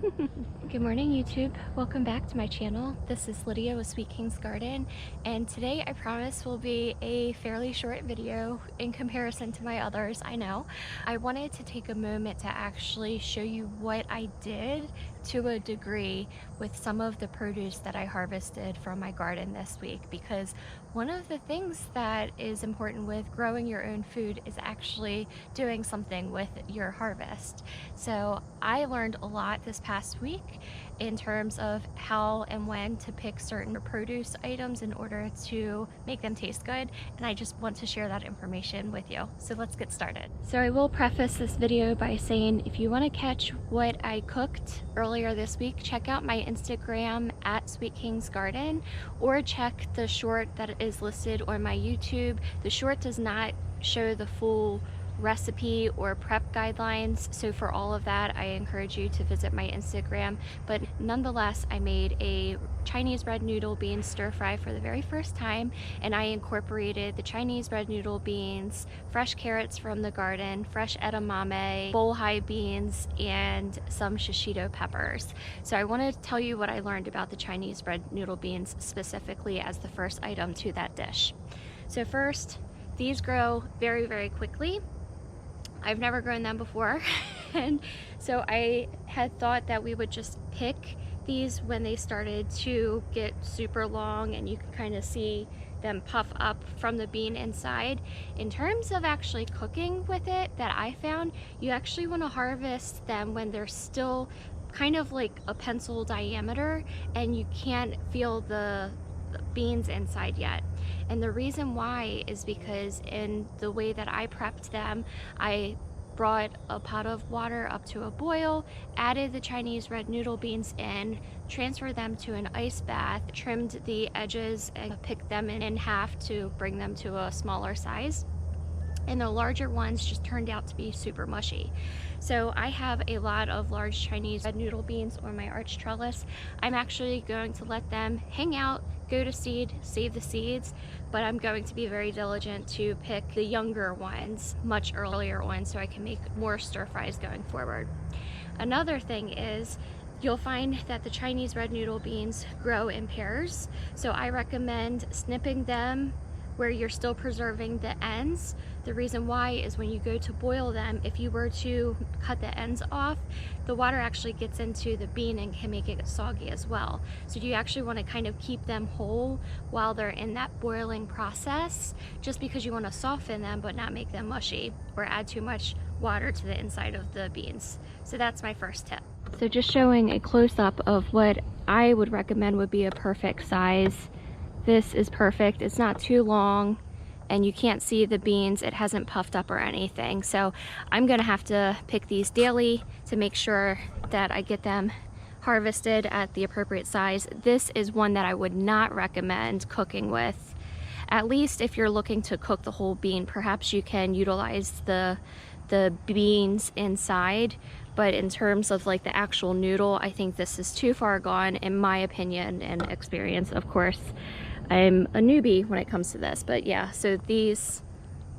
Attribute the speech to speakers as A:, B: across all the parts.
A: Good morning, YouTube. Welcome back to my channel. This is Lydia with Sweet King's Garden, and today I promise will be a fairly short video in comparison to my others. I know. I wanted to take a moment to actually show you what I did to a degree with some of the produce that I harvested from my garden this week, because one of the things that is important with growing your own food is actually doing something with your harvest. So I learned a lot this past week in terms of how and when to pick certain produce items in order to make them taste good, and I just want to share that information with you. So let's get started. So I will preface this video by saying if you want to catch what I cooked earlier this week, check out my Instagram at Sweet King's Garden, or check the short that is listed on my YouTube. The short does not show the full recipe or prep guidelines, so for all of that I encourage you to visit my Instagram. But nonetheless, I made a Chinese red noodle bean stir fry for the very first time, and I incorporated the Chinese red noodle beans, fresh carrots from the garden, fresh edamame, Blauhilde beans, and some Shishito peppers. So I want to tell you what I learned about the Chinese red noodle beans specifically as the first item to that dish. So first, these grow very, very quickly. I've never grown them before, and so I had thought that we would just pick these when they started to get super long and you can kind of see them puff up from the bean inside. In terms of actually cooking with it, that I found, you actually want to harvest them when they're still kind of like a pencil diameter and you can't feel the beans inside yet. And the reason why is because in the way that I prepped them, I brought a pot of water up to a boil, added the Chinese red noodle beans in, transferred them to an ice bath, trimmed the edges and picked them in half to bring them to a smaller size. And the larger ones just turned out to be super mushy. So I have a lot of large Chinese red noodle beans on my arch trellis. I'm actually going to let them hang out, go to seed, save the seeds, but I'm going to be very diligent to pick the younger ones much earlier on so I can make more stir fries going forward. Another thing is, you'll find that the Chinese red noodle beans grow in pairs, so I recommend snipping them where you're still preserving the ends. The reason why is when you go to boil them, if you were to cut the ends off, the water actually gets into the bean and can make it soggy as well. So you actually want to kind of keep them whole while they're in that boiling process, just because you want to soften them but not make them mushy or add too much water to the inside of the beans. So that's my first tip. So just showing a close-up of what I would recommend would be a perfect size. This is perfect. It's not too long and you can't see the beans. It hasn't puffed up or anything. So I'm gonna have to pick these daily to make sure that I get them harvested at the appropriate size. This is one that I would not recommend cooking with. At least if you're looking to cook the whole bean, perhaps you can utilize the beans inside. But in terms of like the actual noodle, I think this is too far gone in my opinion and experience. Of course, I'm a newbie when it comes to this, but yeah, so these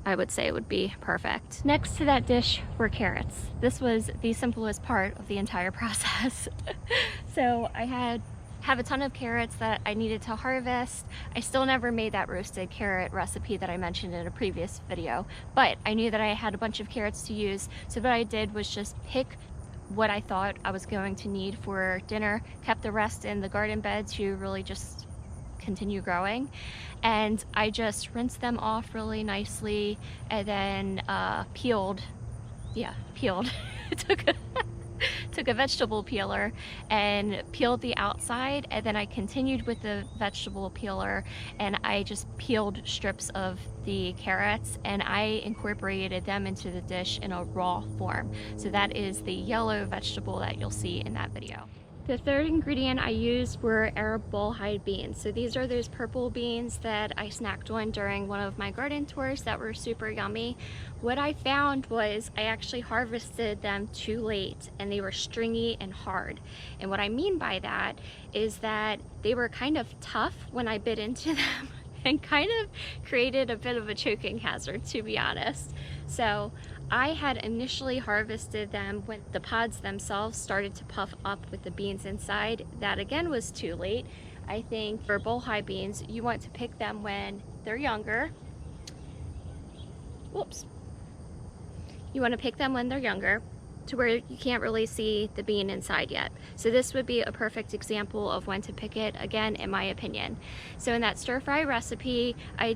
A: I would say would be perfect. Next to that dish were carrots. This was the simplest part of the entire process. So I have a ton of carrots that I needed to harvest. I still never made that roasted carrot recipe that I mentioned in a previous video, but I knew that I had a bunch of carrots to use, so what I did was just pick what I thought I was going to need for dinner, kept the rest in the garden bed to really just continue growing, and I just rinsed them off really nicely and then peeled took a vegetable peeler and peeled the outside, and then I continued with the vegetable peeler and I just peeled strips of the carrots and I incorporated them into the dish in a raw form. So that is the yellow vegetable that you'll see in that video. The third ingredient I used were Arab Blauhilde beans. So these are those purple beans that I snacked on during one of my garden tours that were super yummy. What I found was I actually harvested them too late and they were stringy and hard. And what I mean by that is that they were kind of tough when I bit into them. and kind of created a bit of a choking hazard, to be honest. So I had initially harvested them when the pods themselves started to puff up with the beans inside. That again was too late. I think for Blauhilde beans, you want to pick them when they're younger. Whoops. You want to pick them when they're younger, to where you can't really see the bean inside yet. So this would be a perfect example of when to pick it, again, in my opinion. So in that stir fry recipe, I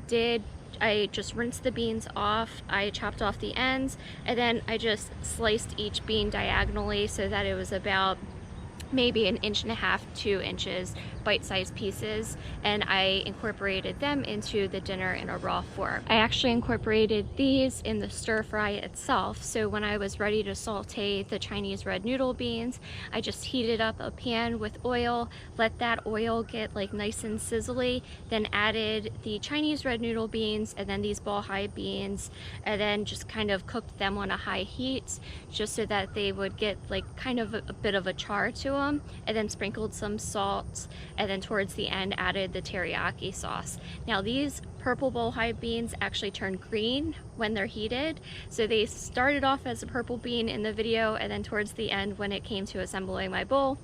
A: just rinsed the beans off, I chopped off the ends, and then I just sliced each bean diagonally so that it was about maybe 1.5 inches, 2 inches, bite-sized pieces, and I incorporated them into the dinner in a raw form. I actually incorporated these in the stir fry itself, so when I was ready to saute the Chinese red noodle beans, I just heated up a pan with oil, let that oil get like nice and sizzly, then added the Chinese red noodle beans and then these Blauhilde beans, and then just kind of cooked them on a high heat just so that they would get like kind of a bit of a char to them, and then sprinkled some salt, and then towards the end added the teriyaki sauce. Now these purple Blauhilde beans actually turn green when they're heated, so they started off as a purple bean in the video, and then towards the end when it came to assembling my bowl,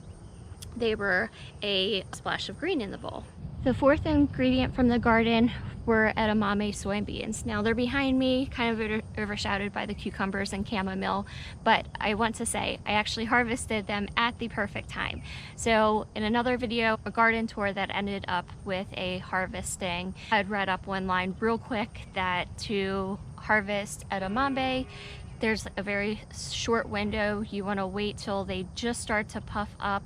A: they were a splash of green in the bowl. The fourth ingredient from the garden were edamame soybeans. Now they're behind me, kind of overshadowed by the cucumbers and chamomile, but I want to say I actually harvested them at the perfect time. So in another video, a garden tour that ended up with a harvesting, I'd read up one line real quick that to harvest edamame, there's a very short window. You want to wait till they just start to puff up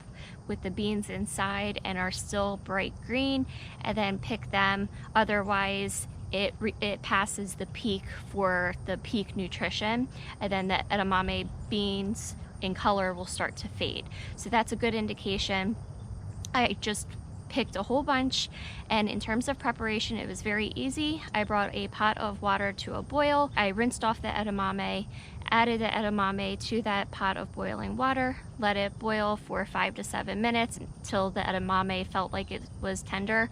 A: with the beans inside and are still bright green, and then pick them. Otherwise it passes the peak for the peak nutrition, and then the edamame beans in color will start to fade. So that's a good indication. I just picked a whole bunch, and in terms of preparation, it was very easy. I brought a pot of water to a boil. I rinsed off the edamame, added the edamame to that pot of boiling water, let it boil for 5 to 7 minutes until the edamame felt like it was tender.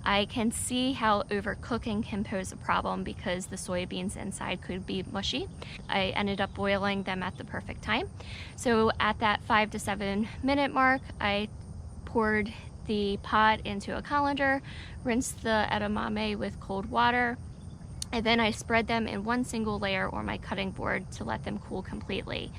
A: I can see how overcooking can pose a problem because the soybeans inside could be mushy. I ended up boiling them at the perfect time. So at that 5 to 7 minute mark, I poured the pot into a colander, rinsed the edamame with cold water, and then I spread them in one single layer on my cutting board to let them cool completely.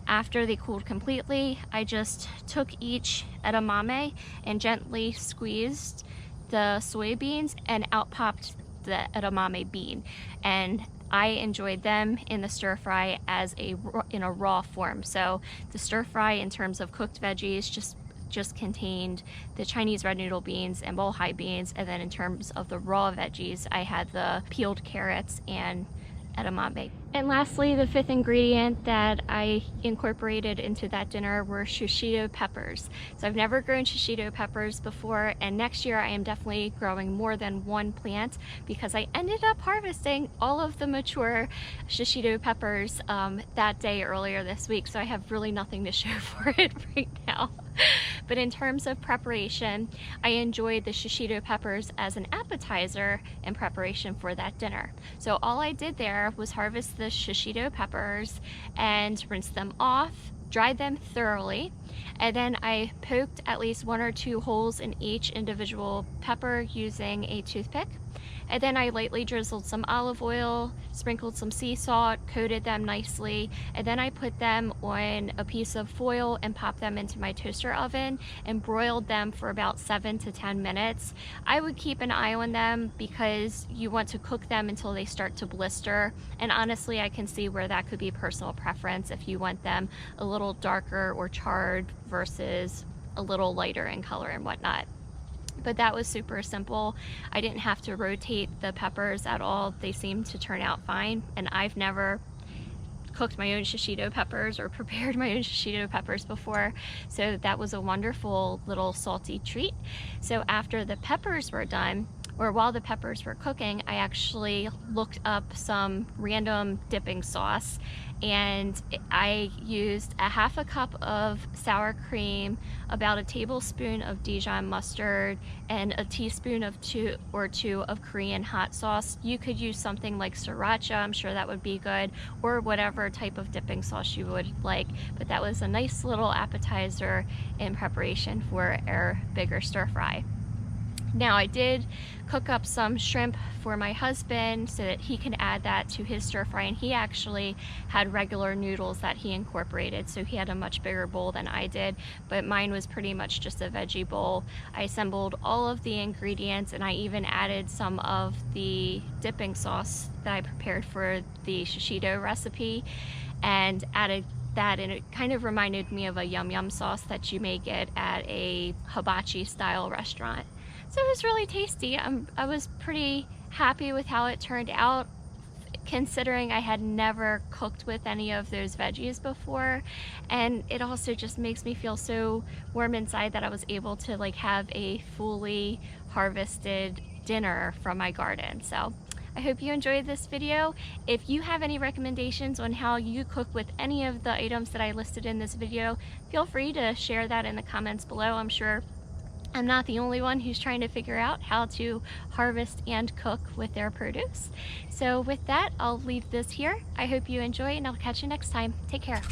A: After they cooled completely, I just took each edamame and gently squeezed the soybeans, and out popped the edamame bean. And I enjoyed them in the stir fry as in a raw form. So the stir fry in terms of cooked veggies just contained the Chinese red noodle beans and Blauhilde beans, and then in terms of the raw veggies, I had the peeled carrots and edamame. And lastly, the fifth ingredient that I incorporated into that dinner were shishito peppers. So I've never grown shishito peppers before, and next year I am definitely growing more than one plant because I ended up harvesting all of the mature shishito peppers that day earlier this week, so I have really nothing to show for it right now. But in terms of preparation, I enjoyed the shishito peppers as an appetizer in preparation for that dinner. So all I did there was harvest the shishito peppers and rinse them off, dried them thoroughly, and then I poked at least 1 or 2 holes in each individual pepper using a toothpick. And then I lightly drizzled some olive oil, sprinkled some sea salt, coated them nicely, and then I put them on a piece of foil and popped them into my toaster oven and broiled them for about 7 to 10 minutes. I would keep an eye on them because you want to cook them until they start to blister, and honestly I can see where that could be personal preference if you want them a little darker or charred versus a little lighter in color and whatnot. But that was super simple. I didn't have to rotate the peppers at all. They seemed to turn out fine, and I've never cooked my own shishito peppers or prepared my own shishito peppers before, so that was a wonderful little salty treat. So after the peppers were done, or while the peppers were cooking, I actually looked up some random dipping sauce, and I used a half a cup of sour cream, about a tablespoon of Dijon mustard, and a teaspoon of two of Korean hot sauce. You could use something like sriracha, I'm sure that would be good, or whatever type of dipping sauce you would like. But that was a nice little appetizer in preparation for our bigger stir fry. Now, I did cook up some shrimp for my husband so that he can add that to his stir fry, and he actually had regular noodles that he incorporated, so he had a much bigger bowl than I did, but mine was pretty much just a veggie bowl. I assembled all of the ingredients, and I even added some of the dipping sauce that I prepared for the Shishito recipe and added that, and it kind of reminded me of a yum yum sauce that you may get at a hibachi style restaurant. So it was really tasty. I was pretty happy with how it turned out, considering I had never cooked with any of those veggies before, and it also just makes me feel so warm inside that I was able to like have a fully harvested dinner from my garden. So I hope you enjoyed this video. If you have any recommendations on how you cook with any of the items that I listed in this video, feel free to share that in the comments below. I'm sure I'm not the only one who's trying to figure out how to harvest and cook with their produce. So with that, I'll leave this here. I hope you enjoy, and I'll catch you next time. Take care.